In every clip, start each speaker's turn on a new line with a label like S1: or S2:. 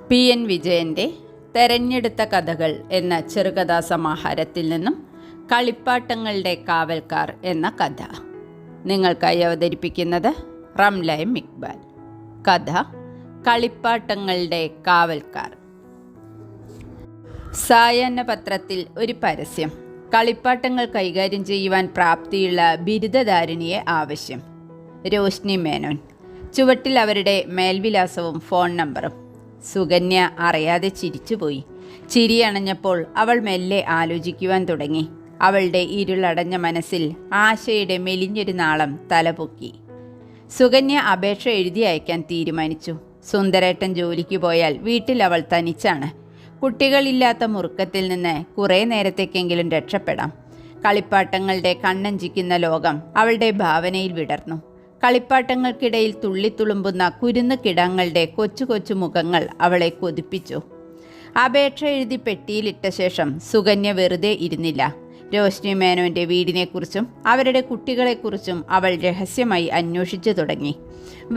S1: PN വിജയൻ്റെ തെരഞ്ഞെടുത്ത കഥകൾ എന്ന ചെറുകഥാസമാഹാരത്തിൽ നിന്നും കളിപ്പാട്ടങ്ങളുടെ കാവൽക്കാർ എന്ന കഥ നിങ്ങൾക്കായി അവതരിപ്പിക്കുന്നത് റംല എം ഇക്ബാൽ. കഥ കളിപ്പാട്ടങ്ങളുടെ കാവൽക്കാർ. സായാഹ്ന പത്രത്തിൽ ഒരു പരസ്യം. കളിപ്പാട്ടങ്ങൾ കൈകാര്യം ചെയ്യുവാൻ പ്രാപ്തിയുള്ള ബിരുദധാരിണിയെ ആവശ്യം. രോഷ്നി മേനോൻ. ചുവട്ടിൽ അവരുടെ മേൽവിലാസവും ഫോൺ നമ്പറും. സുകന്യ അറിയാതെ ചിരിച്ചുപോയി. ചിരി അണഞ്ഞപ്പോൾ അവൾ മെല്ലെ ആലോചിക്കുവാൻ തുടങ്ങി. അവളുടെ ഇരുളടഞ്ഞ മനസ്സിൽ ആശയുടെ മെലിഞ്ഞൊരു നാളം തലപൊക്കി. സുകന്യ അപേക്ഷ എഴുതി അയക്കാൻ തീരുമാനിച്ചു. സുന്ദരേട്ടൻ ജോലിക്ക് പോയാൽ വീട്ടിൽ അവൾ തനിച്ചാണ്. കുട്ടികളില്ലാത്ത മുറുക്കത്തിൽ നിന്ന് കുറേ നേരത്തേക്കെങ്കിലും രക്ഷപ്പെടാം. കളിപ്പാട്ടങ്ങളുടെ കണ്ണഞ്ചിക്കുന്ന ലോകം അവളുടെ ഭാവനയിൽ വിടർന്നു. കളിപ്പാട്ടങ്ങൾക്കിടയിൽ തുള്ളിത്തുളുമ്പുന്ന കുരുന്നു കിടങ്ങളുടെ കൊച്ചു കൊച്ചു മുഖങ്ങൾ അവളെ കൊതിപ്പിച്ചു. അപേക്ഷ എഴുതി പെട്ടിയിലിട്ട ശേഷം സുകന്യ വെറുതെ ഇരുന്നില്ല. രോഷ്നി മേനോൻ്റെ വീടിനെക്കുറിച്ചും അവരുടെ കുട്ടികളെക്കുറിച്ചും അവൾ രഹസ്യമായി അന്വേഷിച്ചു തുടങ്ങി.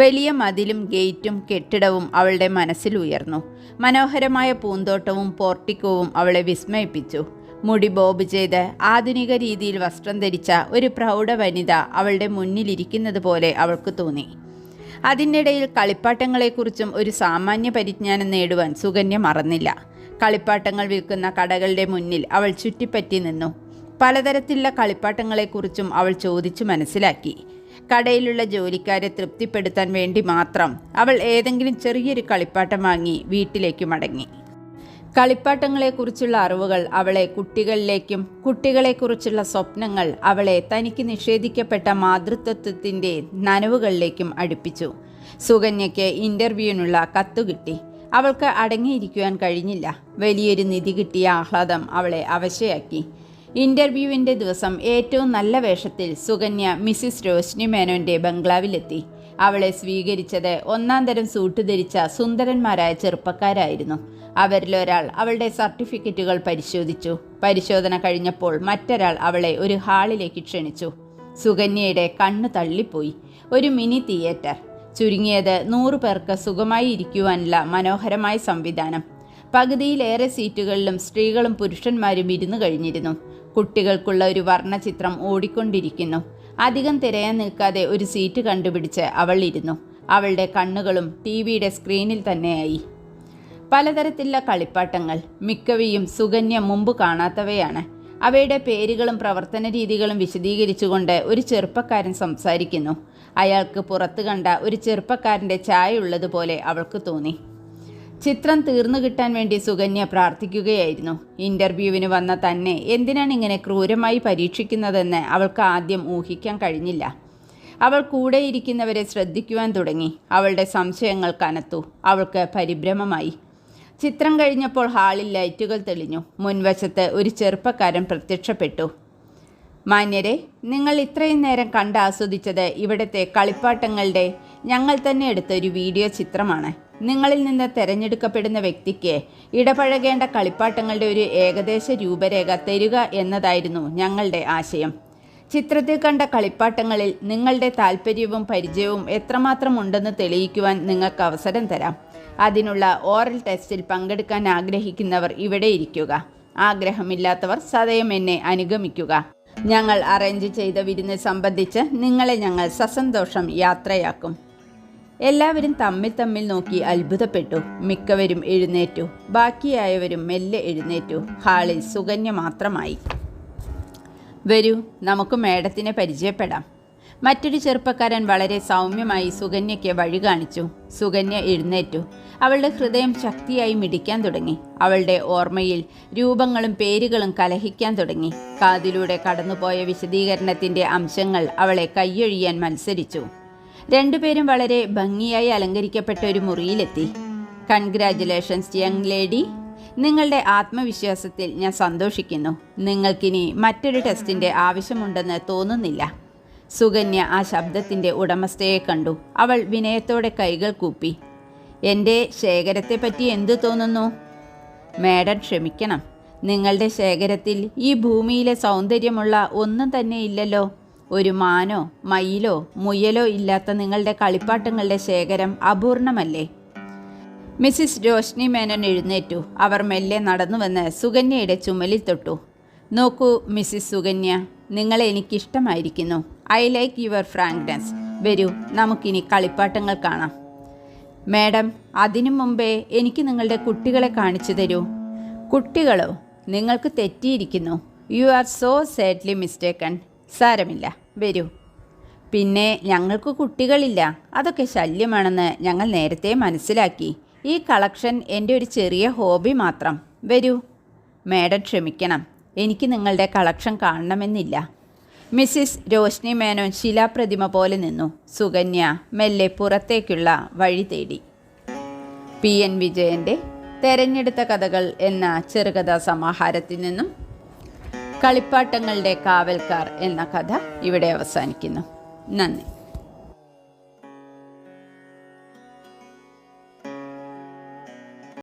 S1: വലിയ മതിലും ഗേറ്റും കെട്ടിടവും അവളുടെ മനസ്സിൽ ഉയർന്നു. മനോഹരമായ പൂന്തോട്ടവും പോർട്ടിക്കോവും അവളെ വിസ്മയിപ്പിച്ചു. മുടി ബോബ് ചെയ്ത് ആധുനിക രീതിയിൽ വസ്ത്രം ധരിച്ച ഒരു പ്രൗഢ വനിത അവളുടെ മുന്നിലിരിക്കുന്നത് പോലെ അവൾക്ക് തോന്നി. അതിനിടയിൽ കളിപ്പാട്ടങ്ങളെക്കുറിച്ചും ഒരു സാമാന്യ പരിജ്ഞാനം നേടുവാൻ സുകന്യ മറന്നില്ല. കളിപ്പാട്ടങ്ങൾ വിൽക്കുന്ന കടകളുടെ മുന്നിൽ അവൾ ചുറ്റിപ്പറ്റി നിന്നു. പലതരത്തിലുള്ള കളിപ്പാട്ടങ്ങളെക്കുറിച്ചും അവൾ ചോദിച്ചു മനസ്സിലാക്കി. കടയിലുള്ള ജോലിക്കാരെ തൃപ്തിപ്പെടുത്താൻ വേണ്ടി മാത്രം അവൾ ഏതെങ്കിലും ചെറിയൊരു കളിപ്പാട്ടം വാങ്ങി വീട്ടിലേക്ക് മടങ്ങി. കളിപ്പാട്ടങ്ങളെക്കുറിച്ചുള്ള അറിവുകൾ അവളെ കുട്ടികളിലേക്കും കുട്ടികളെക്കുറിച്ചുള്ള സ്വപ്നങ്ങൾ അവളെ തനിക്ക് നിഷേധിക്കപ്പെട്ട മാതൃത്വത്തിൻ്റെ നനവുകളിലേക്കും അടുപ്പിച്ചു. സുകന്യയ്ക്ക് ഇൻ്റർവ്യൂവിനുള്ള കത്തു കിട്ടി. അവൾക്ക് അടങ്ങിയിരിക്കുവാൻ കഴിഞ്ഞില്ല. വലിയൊരു നിധി കിട്ടിയ ആഹ്ലാദം അവളെ അവശയാക്കി. ഇൻ്റർവ്യൂവിൻ്റെ ദിവസം ഏറ്റവും നല്ല വേഷത്തിൽ സുകന്യ മിസ്സിസ് രോഷ്നി മേനോൻ്റെ ബംഗ്ലാവിലെത്തി. അവളെ സ്വീകരിച്ചത് ഒന്നാം തരം സൂട്ട് ധരിച്ച സുന്ദരന്മാരായ ചെറുപ്പക്കാരായിരുന്നു. അവരിലൊരാൾ അവളുടെ സർട്ടിഫിക്കറ്റുകൾ പരിശോധിച്ചു. പരിശോധന കഴിഞ്ഞപ്പോൾ മറ്റൊരാൾ അവളെ ഒരു ഹാളിലേക്ക് ക്ഷണിച്ചു. സുകന്യയുടെ കണ്ണ് തള്ളിപ്പോയി. ഒരു മിനി തിയേറ്റർ. ചുരുങ്ങിയത് 100 പേർക്ക് സുഖമായി ഇരിക്കുവാനുള്ള മനോഹരമായ സംവിധാനം. പകുതിയിലേറെ സീറ്റുകളിലും സ്ത്രീകളും പുരുഷന്മാരും ഇരുന്നു കഴിഞ്ഞിരുന്നു. കുട്ടികൾക്കുള്ള ഒരു വർണ്ണചിത്രം ഓടിക്കൊണ്ടിരിക്കുന്നു. അധികം തിരയാൻ നിൽക്കാതെ ഒരു സീറ്റ് കണ്ടുപിടിച്ച് അവൾ ഇരുന്നു. അവളുടെ കണ്ണുകളും ടിവിയുടെ സ്ക്രീനിൽ തന്നെയായി. പലതരത്തിലുള്ള കളിപ്പാട്ടങ്ങൾ. മിക്കവയും സുകന്യ മുമ്പ് കാണാത്തവയാണ്. അവയുടെ പേരുകളും പ്രവർത്തന രീതികളും വിശദീകരിച്ചുകൊണ്ട് ഒരു ചെറുപ്പക്കാരൻ സംസാരിക്കുന്നു. അയാൾക്ക് പുറത്ത് കണ്ട ഒരു ചെറുപ്പക്കാരൻ്റെ ഛായ ഉള്ളതുപോലെ അവൾക്ക് തോന്നി. ചിത്രം തീർന്നു കിട്ടാൻ വേണ്ടി സുകന്യ പ്രാർത്ഥിക്കുകയായിരുന്നു. ഇൻ്റർവ്യൂവിന് വന്ന തന്നെ എന്തിനാണ് ഇങ്ങനെ ക്രൂരമായി പരീക്ഷിക്കുന്നതെന്ന് അവൾക്ക് ആദ്യം ഊഹിക്കാൻ കഴിഞ്ഞില്ല. അവൾ കൂടെയിരിക്കുന്നവരെ ശ്രദ്ധിക്കുവാൻ തുടങ്ങി. അവളുടെ സംശയങ്ങൾ കനത്തു. അവൾക്ക് പരിഭ്രമമായി. ചിത്രം കഴിഞ്ഞപ്പോൾ ഹാളിൽ ലൈറ്റുകൾ തെളിഞ്ഞു. മുൻവശത്ത് ഒരു ചെറുപ്പക്കാരൻ പ്രത്യക്ഷപ്പെട്ടു. മാന്യരെ, നിങ്ങൾ ഇത്രയും നേരം കണ്ടാസ്വദിച്ചത് ഇവിടുത്തെ കളിപ്പാട്ടങ്ങളുടെ ഞങ്ങൾ തന്നെ എടുത്ത ഒരു വീഡിയോ ചിത്രമാണ്. നിങ്ങളിൽ നിന്ന് തിരഞ്ഞെടുക്കപ്പെടുന്ന വ്യക്തിക്ക് ഇടപഴകേണ്ട കളിപ്പാട്ടങ്ങളുടെ ഒരു ഏകദേശ രൂപരേഖ തരിക എന്നതായിരുന്നു ഞങ്ങളുടെ ആശയം. ചിത്രത്തിൽ കണ്ട കളിപ്പാട്ടങ്ങളിൽ നിങ്ങളുടെ താല്പര്യവും പരിചയവും എത്രമാത്രം ഉണ്ടെന്ന് തെളിയിക്കുവാൻ നിങ്ങൾക്ക് അവസരം തരാം. അതിനുള്ള ഓറൽ ടെസ്റ്റിൽ പങ്കെടുക്കാൻ ആഗ്രഹിക്കുന്നവർ ഇവിടെ ഇരിക്കുക. ആഗ്രഹമില്ലാത്തവർ സദയം എന്നെ അനുഗമിക്കുക. ഞങ്ങൾ അറേഞ്ച് ചെയ്ത വിരുന്ന് സംബന്ധിച്ച് നിങ്ങളെ ഞങ്ങൾ സസന്തോഷം യാത്രയാക്കും. എല്ലാവരും തമ്മിൽ നോക്കി അത്ഭുതപ്പെട്ടു. മിക്കവരും എഴുന്നേറ്റു. ബാക്കിയായവരും മെല്ലെ എഴുന്നേറ്റു. ഹാളിൽ സുകന്യ മാത്രമായി. വരൂ, നമുക്ക് മേഡത്തിനെ പരിചയപ്പെടാം. മറ്റൊരു ചെറുപ്പക്കാരൻ വളരെ സൗമ്യമായി സുകന്യയ്ക്ക് വഴി കാണിച്ചു. സുകന്യ എഴുന്നേറ്റു. അവളുടെ ഹൃദയം ശക്തിയായി മിടിക്കാൻ തുടങ്ങി. അവളുടെ ഓർമ്മയിൽ രൂപങ്ങളും പേരുകളും കലഹിക്കാൻ തുടങ്ങി. കാതിലൂടെ കടന്നുപോയ വിശദീകരണത്തിൻ്റെ അംശങ്ങൾ അവളെ കൈയൊഴിയാൻ മത്സരിച്ചു. രണ്ടുപേരും വളരെ ഭംഗിയായി അലങ്കരിക്കപ്പെട്ട ഒരു മുറിയിലെത്തി. Congratulations young lady. നിങ്ങളുടെ ആത്മവിശ്വാസത്തിൽ ഞാൻ സന്തോഷിക്കുന്നു. നിങ്ങൾക്കിനി മറ്റൊരു ടെസ്റ്റിൻ്റെ ആവശ്യമുണ്ടെന്ന് തോന്നുന്നില്ല. സുകന്യ ആ ശബ്ദത്തിൻ്റെ ഉടമസ്ഥയെ കണ്ടു. അവൾ വിനയത്തോടെ കൈകൾ കൂപ്പി. എൻ്റെ ശേഖരത്തെപ്പറ്റി എന്തു തോന്നുന്നു? മേഡം ക്ഷമിക്കണം, നിങ്ങളുടെ ശേഖരത്തിൽ ഈ ഭൂമിയിലെ സൗന്ദര്യമുള്ള ഒന്നും തന്നെ ഇല്ലല്ലോ. ഒരു മാനോ മയിലോ മുയലോ ഇല്ലാത്ത നിങ്ങളുടെ കളിപ്പാട്ടങ്ങളുടെ ശേഖരം അപൂർണമല്ലേ? മിസ്സിസ് രോഷ്നി മേനോൻ എഴുന്നേറ്റു. അവർ മെല്ലെ നടന്നുവന്ന് സുകന്യയുടെ ചുമലിൽ തൊട്ടു. നോക്കൂ മിസ്സിസ് സുകന്യ, നിങ്ങളെ എനിക്കിഷ്ടമായിരിക്കുന്നു. I like your frankness. വരൂ, നമുക്കിനി കളിപ്പാട്ടങ്ങൾ കാണാം. മാഡം, അതിനു മുമ്പേ എനിക്ക് നിങ്ങളുടെ കുട്ടികളെ കാണിച്ചു തരൂ. കുട്ടികളോ? നിങ്ങൾക്ക് തെറ്റിയിരിക്കുന്നു. You are so sadly mistaken. സാരമില്ല, വരൂ. പിന്നെ ഞങ്ങൾക്ക് കുട്ടികളില്ല. അതൊക്കെ ശല്യമാണെന്ന് ഞങ്ങൾ നേരത്തെ മനസ്സിലാക്കി. ഈ കളക്ഷൻ എൻ്റെ ഒരു ചെറിയ ഹോബി മാത്രം. വരൂ. മാഡം ക്ഷമിക്കണം, എനിക്ക് നിങ്ങളുടെ കളക്ഷൻ കാണണമെന്നില്ല. മിസ്സിസ് രോഷ്നി മേനോൻ ശിലാപ്രതിമ പോലെ നിന്നു. സുകന്യ മെല്ലെ പുറത്തേക്കുള്ള വഴി തേടി. PN വിജയൻ്റെ തെരഞ്ഞെടുത്ത കഥകൾ എന്ന ചെറുകഥാ സമാഹാരത്തിൽ നിന്നും കളിപ്പാട്ടങ്ങളുടെ കാവൽക്കാർ എന്ന കഥ ഇവിടെ അവസാനിക്കുന്നു. നന്ദി.